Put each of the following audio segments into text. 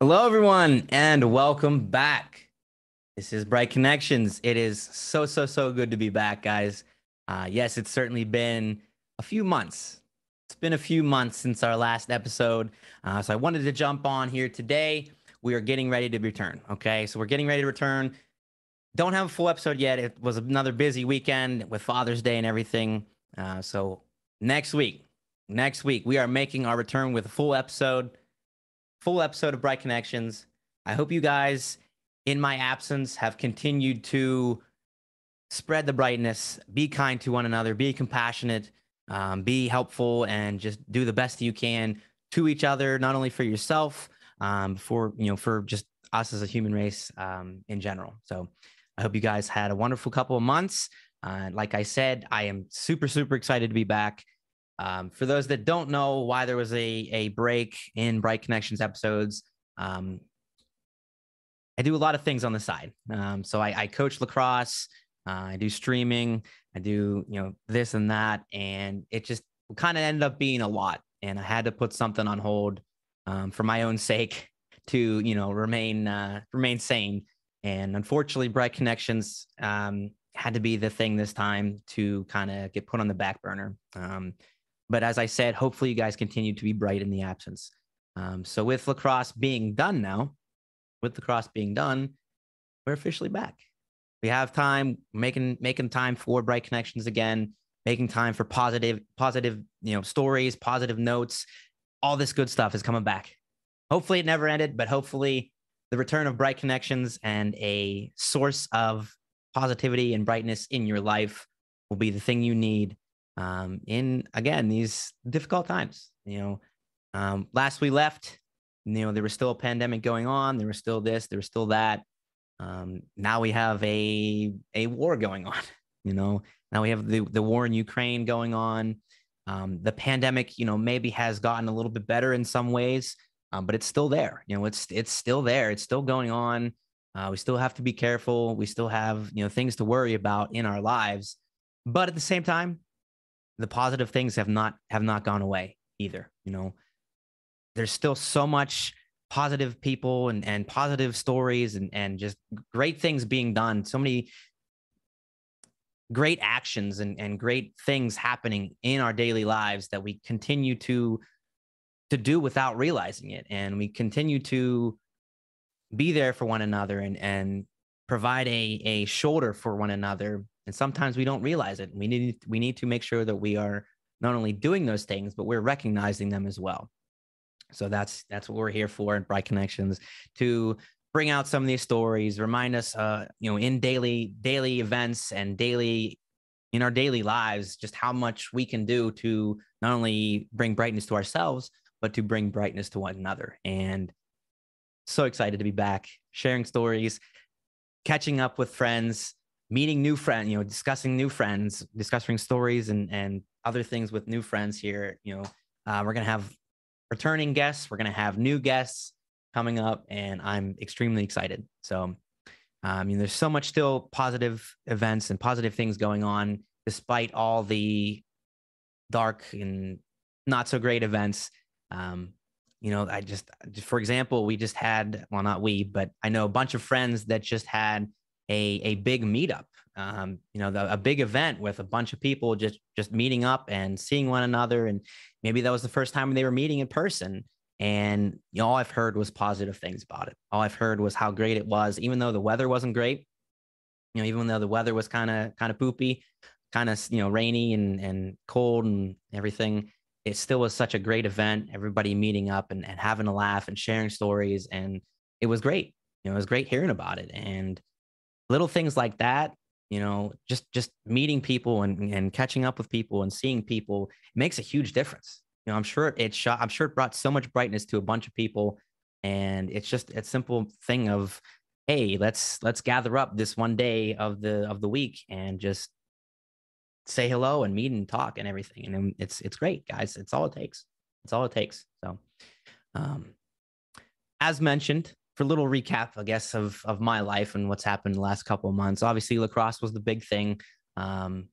Hello, everyone, and welcome back. This is Bright Konnections. It is so good to be back, guys. Yes, it's certainly been a few months. It's been a few months since our last episode. So I wanted to jump on here today. We are getting ready to return. Okay, so we're getting ready to return. Don't have a full episode yet. It was another busy weekend with Father's Day and everything. So next week, we are making our return with a full episode of Bright Konnections. I hope you guys, in my absence, have continued to spread the brightness, be kind to one another, be compassionate, be helpful, and just do the best you can to each other, not only for yourself, for just us as a human race in general. So I hope you guys had a wonderful couple of months. Like I said, I am super excited to be back. For those that don't know why there was a break in Bright Konnections episodes, I do a lot of things on the side. So I coach lacrosse, I do streaming, I do this and that, and it just kind of ended up being a lot. And I had to put something on hold for my own sake to remain sane. And unfortunately, Bright Konnections had to be the thing this time to kind of get put on the back burner. But as I said, hopefully you guys continue to be bright in the absence. So with lacrosse being done now, we're officially back. We have time, making time for Bright Konnections again, making time for positive, stories, positive notes. All this good stuff is coming back. Hopefully it never ended, but hopefully the return of Bright Konnections and a source of positivity and brightness in your life will be the thing you need in, again, these difficult times. Last we left, there was still a pandemic going on. There was still this, there was still that. Now we have a war going on. Now we have the war in Ukraine going on. The pandemic, maybe has gotten a little bit better in some ways, but it's still there. It's still there. It's still going on. We still have to be careful. We still have things to worry about in our lives. But at the same time, the positive things have not gone away either. There's still so much positive people and positive stories and just great things being done. So many great actions and great things happening in our daily lives that we continue to do without realizing it. And we continue to be there for one another and provide a shoulder for one another. And sometimes we don't realize it. We need to make sure that we are not only doing those things, but we're recognizing them as well. So that's what we're here for in Bright Konnections, to bring out some of these stories, remind us, in daily events and in our daily lives, just how much we can do to not only bring brightness to ourselves, but to bring brightness to one another. And so excited to be back, sharing stories, catching up with friends, meeting new friends, discussing new friends, discussing stories and other things with new friends here. We're going to have returning guests. We're going to have new guests coming up, and I'm extremely excited. So, there's so much still positive events and positive things going on, despite all the dark and not so great events. I just for example, we just had, well, not we, but I know a bunch of friends that just had a big meetup, a big event with a bunch of people just meeting up and seeing one another. And maybe that was the first time they were meeting in person. And all I've heard was positive things about it. All I've heard was how great it was, even though the weather wasn't great. Even though the weather was kind of poopy, kind of rainy and cold and everything, it still was such a great event. Everybody meeting up and having a laugh and sharing stories, and it was great. It was great hearing about it. And little things like that, just meeting people and catching up with people and seeing people makes a huge difference. I'm sure it brought so much brightness to a bunch of people. And it's just a simple thing of, hey, let's gather up this one day of the week and just say hello and meet and talk and everything. And it's great, guys. It's all it takes. So, as mentioned, for a little recap, I guess, of my life and what's happened in the last couple of months. Obviously, lacrosse was the big thing, in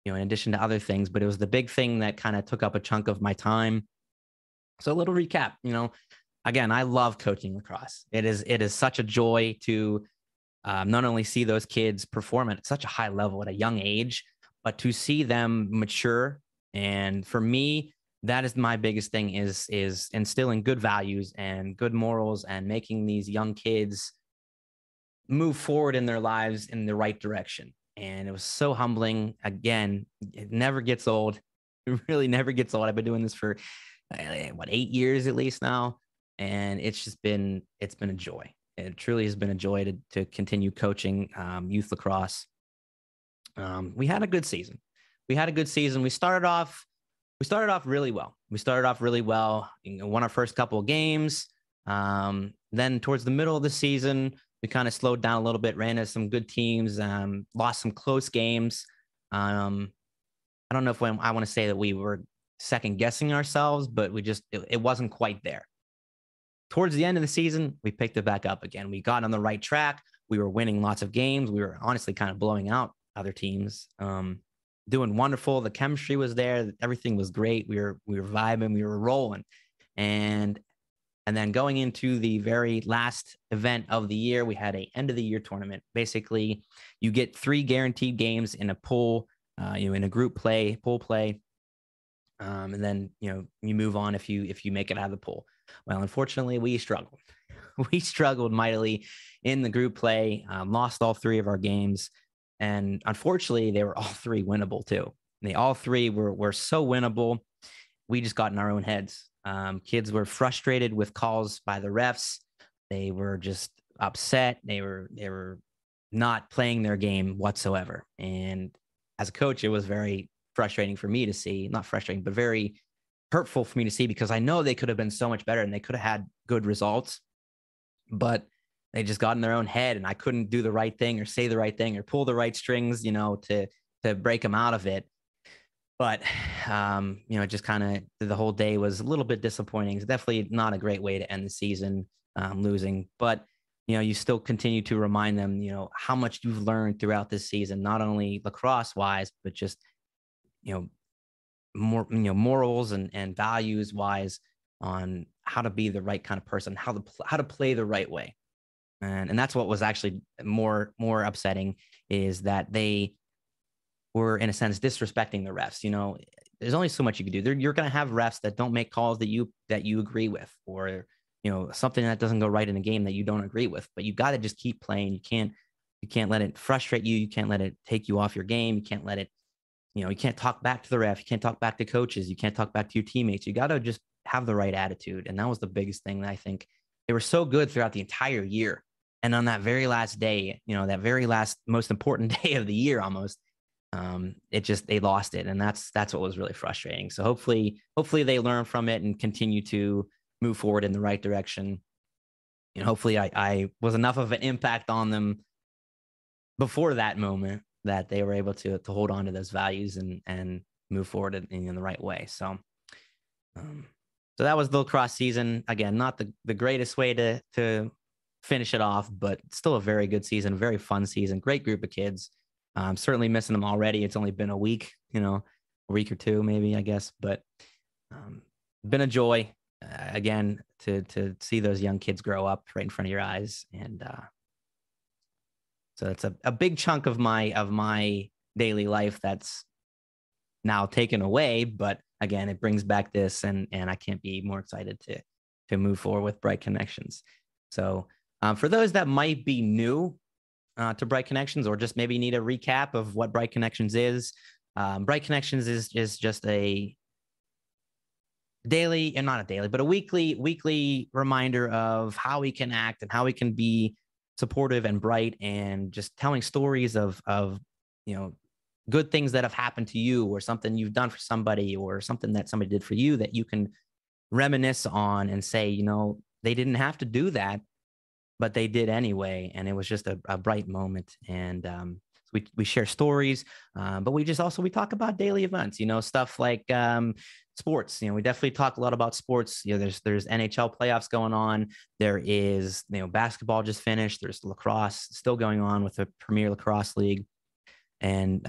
addition to other things, but it was the big thing that kind of took up a chunk of my time. So a little recap, Again, I love coaching lacrosse. It is such a joy to not only see those kids perform at such a high level at a young age, but to see them mature. And for me, that is my biggest thing is instilling good values and good morals and making these young kids move forward in their lives in the right direction. And it was so humbling. Again, it never gets old. It really never gets old. I've been doing this for 8 years at least now. And it's been a joy. It truly has been a joy to continue coaching youth lacrosse. We had a good season. We started off really well. Won our first couple of games. Then towards the middle of the season, we kind of slowed down a little bit, ran into some good teams, lost some close games. I don't know if I want to say that we were second guessing ourselves, but it wasn't quite there. Towards the end of the season, we picked it back up again. We got on the right track. We were winning lots of games. We were honestly kind of blowing out other teams, doing wonderful. The chemistry was there. Everything was great. We were vibing. We were rolling. And then going into the very last event of the year, we had a end of the year tournament. Basically, you get 3 guaranteed games in a pool, in a group play, pool play. And then, you move on if you make it out of the pool. Well, unfortunately, we struggled. We struggled mightily in the group play, lost all 3 of our games. And unfortunately, they were all 3 winnable too. They all 3 were so winnable. We just got in our own heads. Kids were frustrated with calls by the refs. They were just upset. They were not playing their game whatsoever. And as a coach, it was very frustrating for me to see, not frustrating, but very hurtful for me to see, because I know they could have been so much better and they could have had good results, but they just got in their own head, and I couldn't do the right thing or say the right thing or pull the right strings, to break them out of it. But, just kind of the whole day was a little bit disappointing. It's definitely not a great way to end the season, losing, but you still continue to remind them, how much you've learned throughout this season, not only lacrosse wise, but just, more, morals and values wise on how to be the right kind of person, how to play the right way. And that's what was actually more upsetting, is that they were, in a sense, disrespecting the refs. There's only so much you can do. You're going to have refs that don't make calls that you agree with, or, something that doesn't go right in a game that you don't agree with, but you got to just keep playing. You can't let it frustrate you. You can't let it take you off your game. You can't let it, you can't talk back to the ref. You can't talk back to coaches. You can't talk back to your teammates. You got to just have the right attitude. And that was the biggest thing that I think they were so good throughout the entire year. And on that very last day, that very last, most important day of the year, almost, they lost it. And that's what was really frustrating. So hopefully they learn from it and continue to move forward in the right direction. Hopefully I was enough of an impact on them before that moment that they were able to hold on to those values and move forward in the right way. So that was the lacrosse season. Again, not the greatest way to finish it off, but still a very good season, very fun season, great group of kids. I'm certainly missing them already. It's only been a week, a week or 2, maybe, I guess, but been a joy again to see those young kids grow up right in front of your eyes. And so it's a big chunk of my daily life that's now taken away. But again, it brings back this, and I can't be more excited to move forward with Bright Konnections. So for those that might be new to Bright Konnections, or just maybe need a recap of what Bright Konnections is, Bright Konnections is just a daily, and not a daily, but a weekly reminder of how we can act and how we can be supportive and bright, and just telling stories of good things that have happened to you, or something you've done for somebody, or something that somebody did for you that you can reminisce on and say, they didn't have to do that, but they did anyway. And it was just a bright moment. And we share stories, but we talk about daily events, stuff like sports. We definitely talk a lot about sports. There's NHL playoffs going on. There is, basketball just finished. There's lacrosse still going on with the Premier Lacrosse League. And,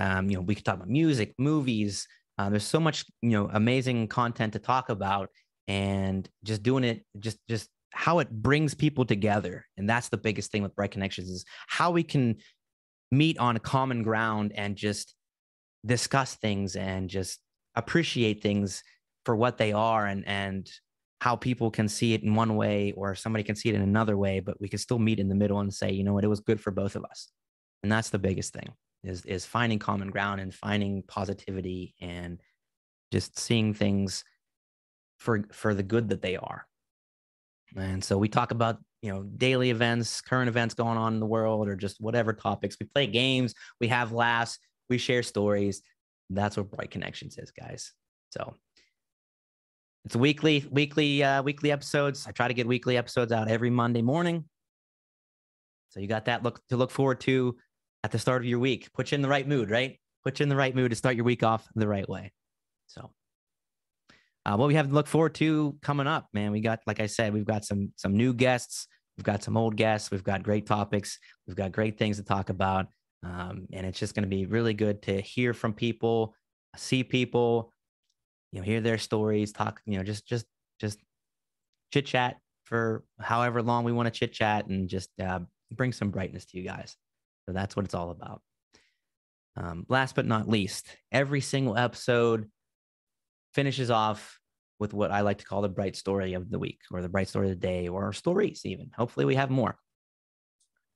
we could talk about music, movies. There's so much, amazing content to talk about, and just doing it, just how it brings people together. And that's the biggest thing with Bright Konnections, is how we can meet on common ground and just discuss things and just appreciate things for what they are, and how people can see it in one way or somebody can see it in another way, but we can still meet in the middle and say, you know what, it was good for both of us. And that's the biggest thing, is finding common ground and finding positivity and just seeing things for the good that they are. And so we talk about, daily events, current events going on in the world, or just whatever topics. We play games, we have laughs, we share stories. That's what Bright Konnections is, guys. So it's weekly episodes. I try to get weekly episodes out every Monday morning. So you got that to look forward to at the start of your week. Put you in the right mood, right? Put you in the right mood to start your week off the right way. So what we have to look forward to coming up, man. We got, like I said, we've got some new guests. We've got some old guests. We've got great topics. We've got great things to talk about. And it's just going to be really good to hear from people, see people, hear their stories, talk, just chit chat for however long we want to chit chat, and just bring some brightness to you guys. So that's what it's all about. Last but not least, every single episode finishes off with what I like to call the bright story of the week, or the bright story of the day, or stories even. Hopefully we have more.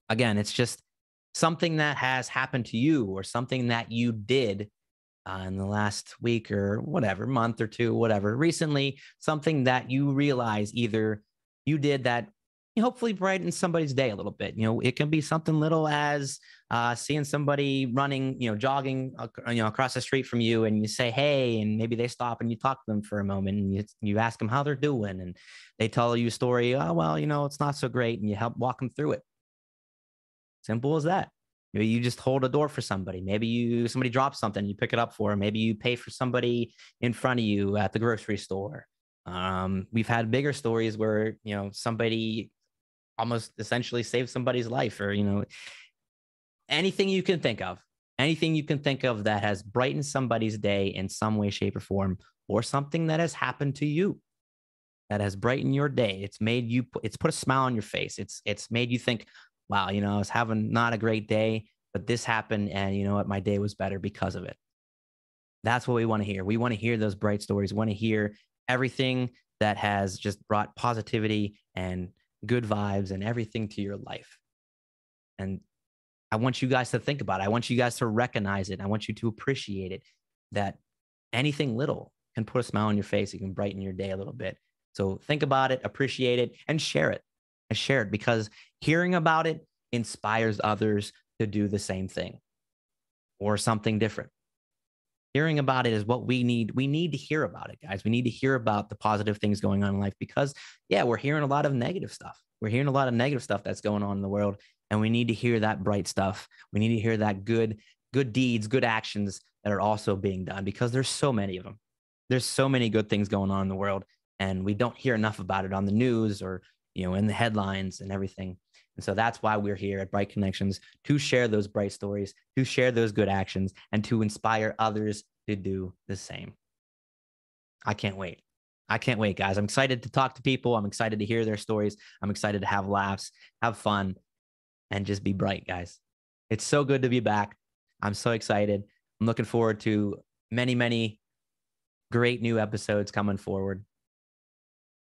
Again, it's just something that has happened to you, or something that you did in the last week or whatever, month or two, whatever, recently, something that you realize either you did that hopefully brighten somebody's day a little bit. It can be something little as seeing somebody running, jogging, across the street from you, and you say, hey, and maybe they stop and you talk to them for a moment, and you ask them how they're doing, and they tell you a story. Oh, well, it's not so great. And you help walk them through it. Simple as that. Maybe you just hold a door for somebody. Maybe somebody drops something, you pick it up for them. Maybe you pay for somebody in front of you at the grocery store. We've had bigger stories where, somebody almost essentially saved somebody's life, or, anything you can think of that has brightened somebody's day in some way, shape, or form, or something that has happened to you that has brightened your day. It's put a smile on your face. It's made you think, wow, I was having not a great day, but this happened, and you know what? My day was better because of it. That's what we want to hear. We want to hear those bright stories. We want to hear everything that has just brought positivity and good vibes and everything to your life. And I want you guys to think about it. I want you guys to recognize it. I want you to appreciate it, that anything little can put a smile on your face. It can brighten your day a little bit. So think about it, appreciate it, and share it. And share it, because hearing about it inspires others to do the same thing or something different. Hearing about it is what we need. We need to hear about it, guys. We need to hear about the positive things going on in life, because, yeah, we're hearing a lot of negative stuff. We're hearing a lot of negative stuff that's going on in the world, and we need to hear that bright stuff. We need to hear that good deeds, good actions that are also being done, because there's so many of them. There's so many good things going on in the world, and we don't hear enough about it on the news, or in the headlines and everything. And so that's why we're here at Bright Konnections, to share those bright stories, to share those good actions, and to inspire others to do the same. I can't wait. I can't wait, guys. I'm excited to talk to people. I'm excited to hear their stories. I'm excited to have laughs, have fun, and just be bright, guys. It's so good to be back. I'm so excited. I'm looking forward to many, many great new episodes coming forward.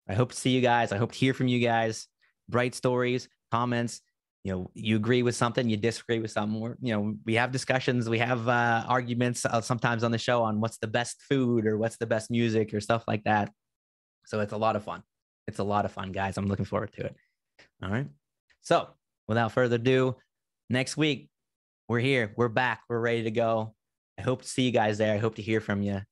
I hope to see you guys. I hope to hear from you guys. Bright stories, comments. You agree with something, you disagree with something. We have discussions, we have arguments sometimes on the show on what's the best food or what's the best music or stuff like that. So it's a lot of fun. It's a lot of fun, guys. I'm looking forward to it. All right. So without further ado, next week, we're here. We're back. We're ready to go. I hope to see you guys there. I hope to hear from you.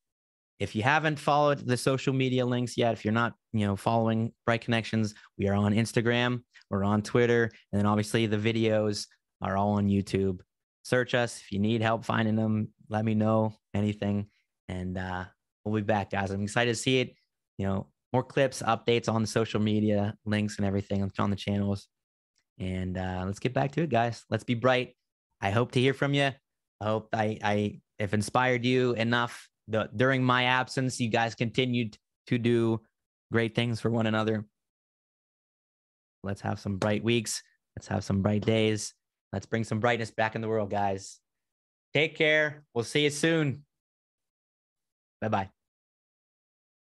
If you haven't followed the social media links yet, if you're not, following Bright Konnections, we are on Instagram, we're on Twitter, and then obviously the videos are all on YouTube. Search us. If you need help finding them, let me know, anything. And we'll be back, guys. I'm excited to see it. More clips, updates on the social media links and everything on the channels. And let's get back to it, guys. Let's be bright. I hope to hear from you. I hope I have inspired you enough during my absence. You guys continued to do great things for one another. Let's have some bright weeks. Let's have some bright days. Let's bring some brightness back in the world, guys. Take care. We'll see you soon. Bye-bye.